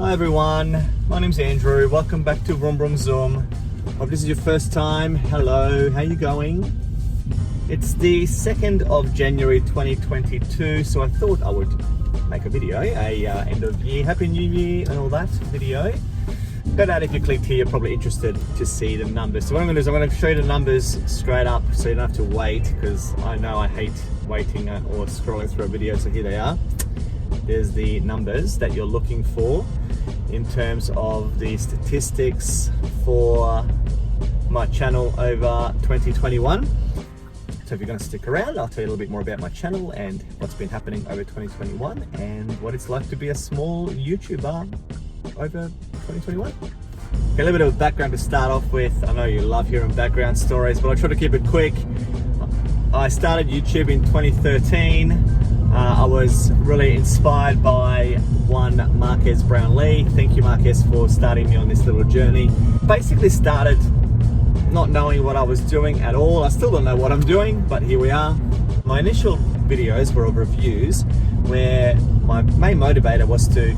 Hi everyone, my name's Andrew. Welcome back to Vroom Vroom Zoom. Hope this is your first time. Hello, how you going? It's the 2nd of January 2022, so I thought I would make a video, end of year, Happy New Year and all that video. No doubt if you clicked here, you're probably interested to see the numbers. So what I'm going to do is I'm going to show you the numbers straight up so you don't have to wait, because I know I hate waiting or scrolling through a video. So here they are. There's the numbers that you're looking for in terms of the statistics for my channel over 2021. So if you're going to stick around, I'll tell you a little bit more about my channel and what's been happening over 2021 and what it's like to be a small YouTuber over 2021. Okay, a little bit of background to start off with. I know you love hearing background stories, but I'll try to keep it quick. I started YouTube in 2013. I was really inspired by one Marquez Brownlee. Thank you, Marquez, for starting me on this little journey. Basically started not knowing what I was doing at all. I still don't know what I'm doing, but here we are. My initial videos were of reviews, where my main motivator was to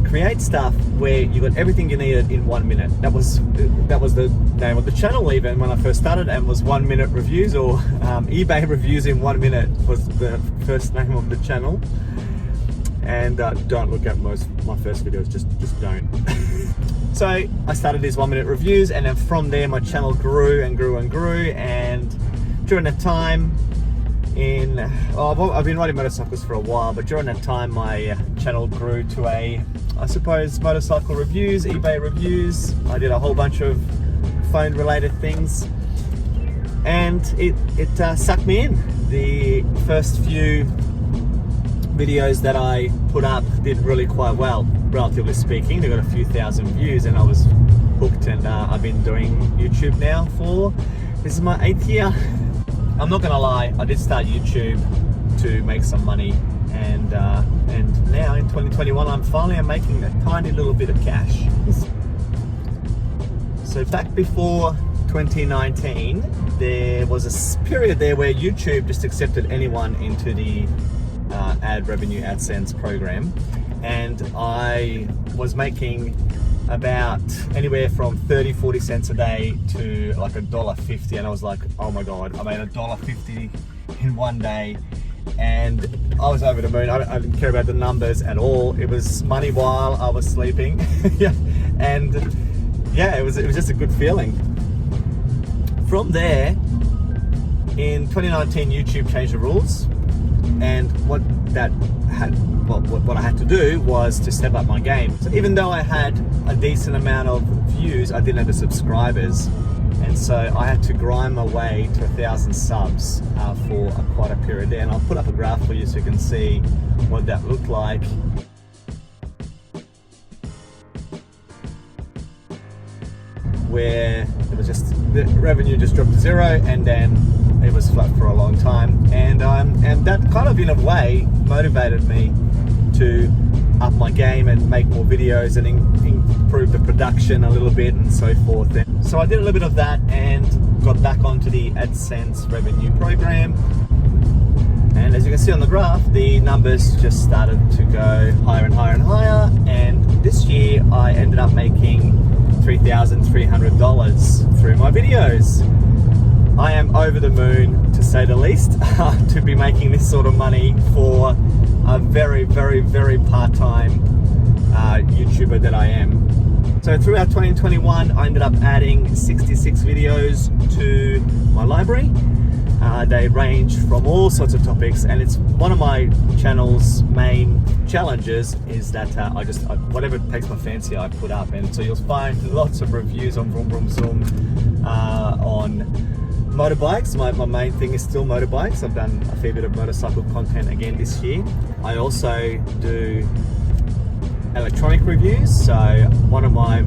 create stuff where you got everything you needed in 1 minute. That was the name of the channel even when I first started, and was 1 minute reviews, or eBay reviews in 1 minute was the first name of the channel. And don't look at my first videos, just don't. So I started these 1 minute reviews, and then from there my channel grew and grew and grew. And during that time, I've been riding motorcycles for a while, but during that time my channel grew to I suppose motorcycle reviews, eBay reviews. I did a whole bunch of phone related things, and it sucked me in. The first few videos that I put up did really quite well, relatively speaking. They got a few thousand views, and I was hooked. And I've been doing YouTube now this is my 8th year. I'm not gonna lie, I did start YouTube to make some money, and now in 2021 I'm making a tiny little bit of cash. So back before 2019, there was a period there where YouTube just accepted anyone into the ad revenue AdSense program, and I was making about anywhere from 30-40 cents a day to like $1.50, and I was like, oh my god, I made $1.50 in 1 day, and I was over the moon. I didn't care about the numbers at all. It was money while I was sleeping. Yeah, and yeah, it was just a good feeling. From there, in 2019, YouTube changed the rules, and what I had to do was to step up my game. So even though I had a decent amount of views, I didn't have the subscribers, and so I had to grind my way to 1,000 subs for quite a period there. And I'll put up a graph for you so you can see what that looked like. Where it was just, the revenue just dropped to zero, and then it was flat for a long time. And that kind of in a way motivated me to up my game and make more videos and improve the production a little bit and so forth. And so I did a little bit of that and got back onto the AdSense revenue program. And as you can see on the graph, the numbers just started to go higher and higher and higher. And this year I ended up making $3,300 through my videos. I am over the moon, to say the least, to be making this sort of money for a very, very, very part-time YouTuber that I am. So throughout 2021, I ended up adding 66 videos to my library. They range from all sorts of topics, and it's one of my channel's main challenges is that whatever takes my fancy, I put up. And so you'll find lots of reviews on Vroom Vroom Zoom on motorbikes. My main thing is still motorbikes. I've done a fair bit of motorcycle content again this year. I also do electronic reviews. So one of my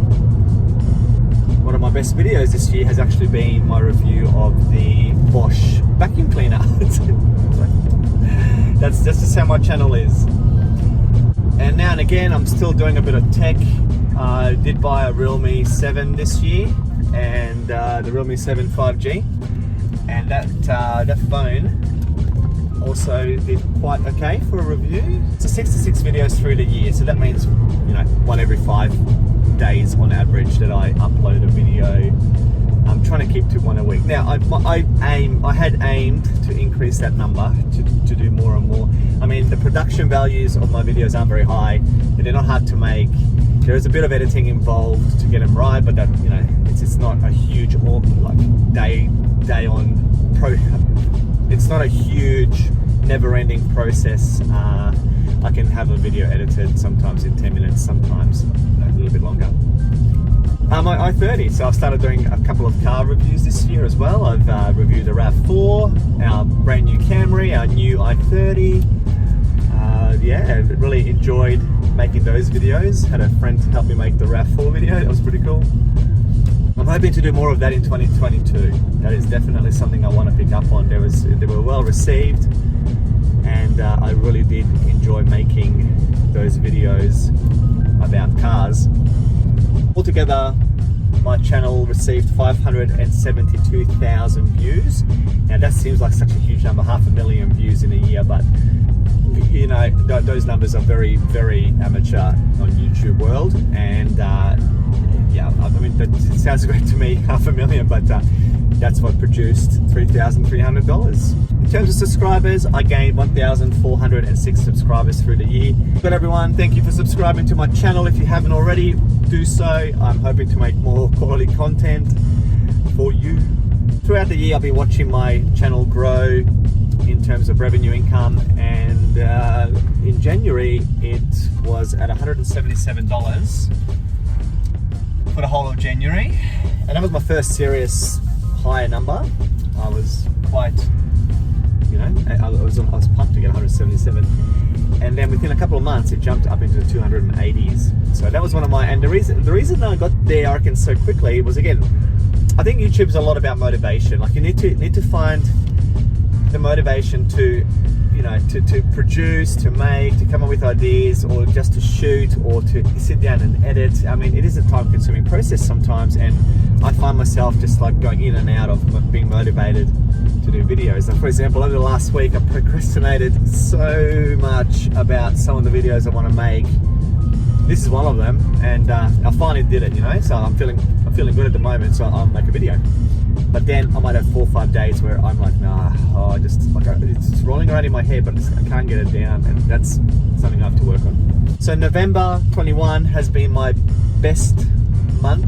best videos this year has actually been my review of the Bosch vacuum cleaner. That's just how my channel is. And now and again, I'm still doing a bit of tech. I did buy a Realme 7 this year, and the Realme 7 5G. And that phone also did quite okay for a review. So 66 videos through the year, so that means one every 5 days on average that I upload a video. I'm trying to keep to one a week. Now, I had aimed to increase that number to do more and more. I mean, the production values of my videos aren't very high. They're not hard to make. There is a bit of editing involved to get them right, but that, it's not a huge day on pro. It's not a huge never-ending process. I can have a video edited sometimes in 10 minutes, sometimes a little bit longer. My i30, so I've started doing a couple of car reviews this year as well. I've reviewed the RAV4, our brand new Camry, our new i30. Yeah, really enjoyed making those videos. Had a friend help me make the RAV4 video. That was pretty cool. I'm hoping to do more of that in 2022. That is definitely something I want to pick up on. They were well received, and I really did enjoy making those videos about cars. Altogether, my channel received 572,000 views. Now that seems like such a huge number, 500,000 views in a year, but those numbers are very, very amateur on YouTube world. And yeah, I mean, that sounds great to me, 500,000, but that's what produced $3,300. In terms of subscribers, I gained 1,406 subscribers through the year. But everyone, thank you for subscribing to my channel. If you haven't already, do so. I'm hoping to make more quality content for you. Throughout the year, I've been watching my channel grow in terms of revenue income, and in January, it was at $177 for the whole of January. And that was my first serious higher number. I was quite, I was pumped to get 177, and then within a couple of months it jumped up into the 280s. So that was one of my, and the reason I got there, I reckon, so quickly was, again, I think YouTube's a lot about motivation. Like, you need to find the motivation to to produce, to make, to come up with ideas, or just to shoot, or to sit down and edit. I mean, it is a time-consuming process sometimes, and I find myself just like going in and out of being motivated to do videos. Like, for example, over the last week, I procrastinated so much about some of the videos I want to make. This is one of them, and I finally did it. So I'm feeling good at the moment, so I'll make a video. But then I might have 4 or 5 days where I'm like, nah, it's rolling around in my head, but I can't get it down, and that's something I have to work on. So November 21 has been my best month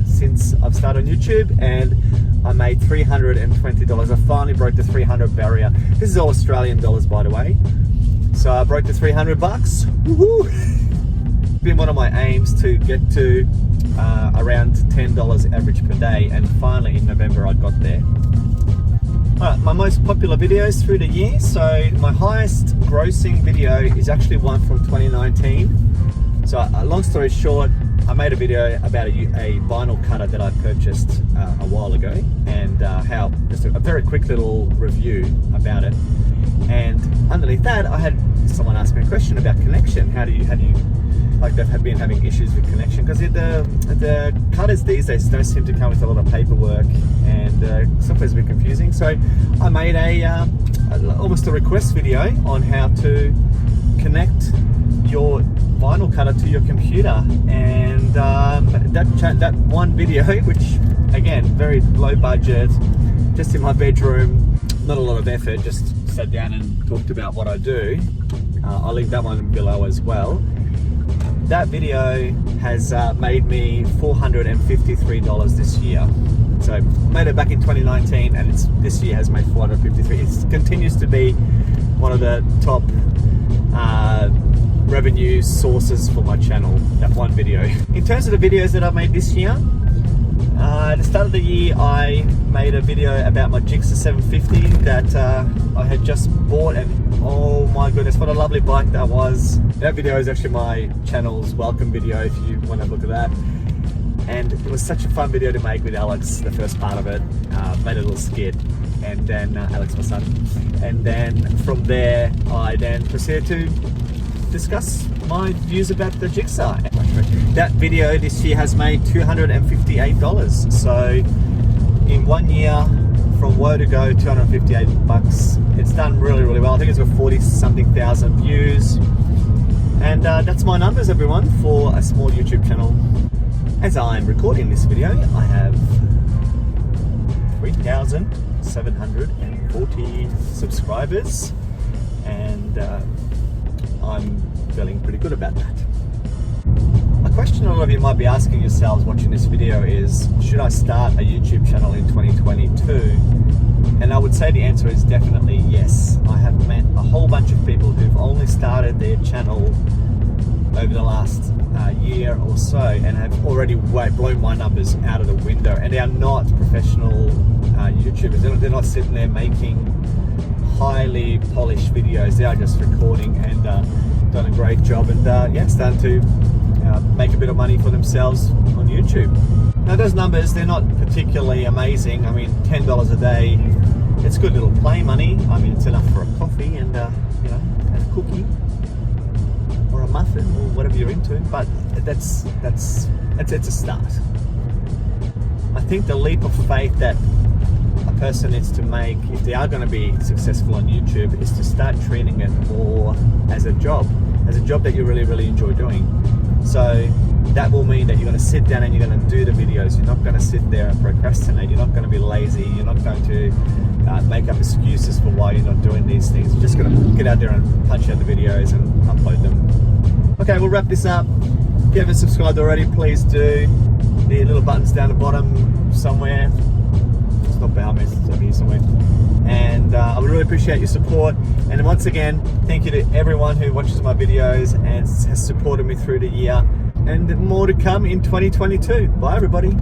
since I've started on YouTube, and I made $320. I finally broke the 300 barrier. This is all Australian dollars, by the way. So I broke the 300 bucks. Woohoo! It's been one of my aims to get to around $10 average per day, and finally in November I got there. Alright, my most popular videos through the year. So my highest grossing video is actually one from 2019. So long story short, I made a video about a vinyl cutter that I purchased a while ago, and how, just a very quick little review about it. And underneath that, I had someone ask me a question about connection. How do you like, they've been having issues with connection, because the cutters these days don't seem to come with a lot of paperwork, and software's a bit confusing. So I made almost a request video on how to connect your vinyl cutter to your computer, and that one video, which again, very low budget, just in my bedroom, not a lot of effort, just sat down and talked about what I do. I'll link that one below as well. That video has made me $453 this year. So I made it back in 2019, and this year has made $453. It continues to be one of the top revenue sources for my channel, that one video. In terms of the videos that I've made this year, at the start of the year, I made a video about my Gixxer 750 that I had just bought, and oh my goodness, what a lovely bike that was. That video is actually my channel's welcome video, if you want to look at that. And it was such a fun video to make with Alex, the first part of it. Made a little skit, and then Alex, my son. And then from there, I then proceeded to discuss my views about the Gixxer. That video this year has made $258. So in 1 year, from woe to go, 258 bucks. It's done really, really well. I think it's got 40-something thousand views. And that's my numbers, everyone, for a small YouTube channel. As I'm recording this video, I have 3,740 subscribers, and I'm feeling pretty good about that. A question a lot of you might be asking yourselves watching this video is, should I start a YouTube channel in 2022? And I would say the answer is definitely yes. I have met a whole bunch of people who've only started their channel over the last year or so and have already blown my numbers out of the window. And they are not professional YouTubers. They're not sitting there making highly polished videos. They are just recording and done a great job, and starting to make a bit of money for themselves on YouTube. Now those numbers, they're not particularly amazing. I mean, $10 a day, it's good little play money. I mean, it's enough for a coffee and and a cookie or a muffin or whatever you're into. But it's a start. I think the leap of faith that a person needs to make if they are going to be successful on YouTube is to start treating it more as a job that you really, really enjoy doing. So that will mean that you're going to sit down and you're going to do the videos. You're not going to sit there and procrastinate. You're not going to be lazy. You're not going to make up excuses for why you're not doing these things. You're just going to get out there and punch out the videos and upload them. Okay, we'll wrap this up. If you haven't subscribed already, please do. The little button's down the bottom somewhere. It's not behind me, it's over here somewhere. And I would really appreciate your support. And once again, thank you to everyone who watches my videos and has supported me through the year. And more to come in 2022. Bye, everybody.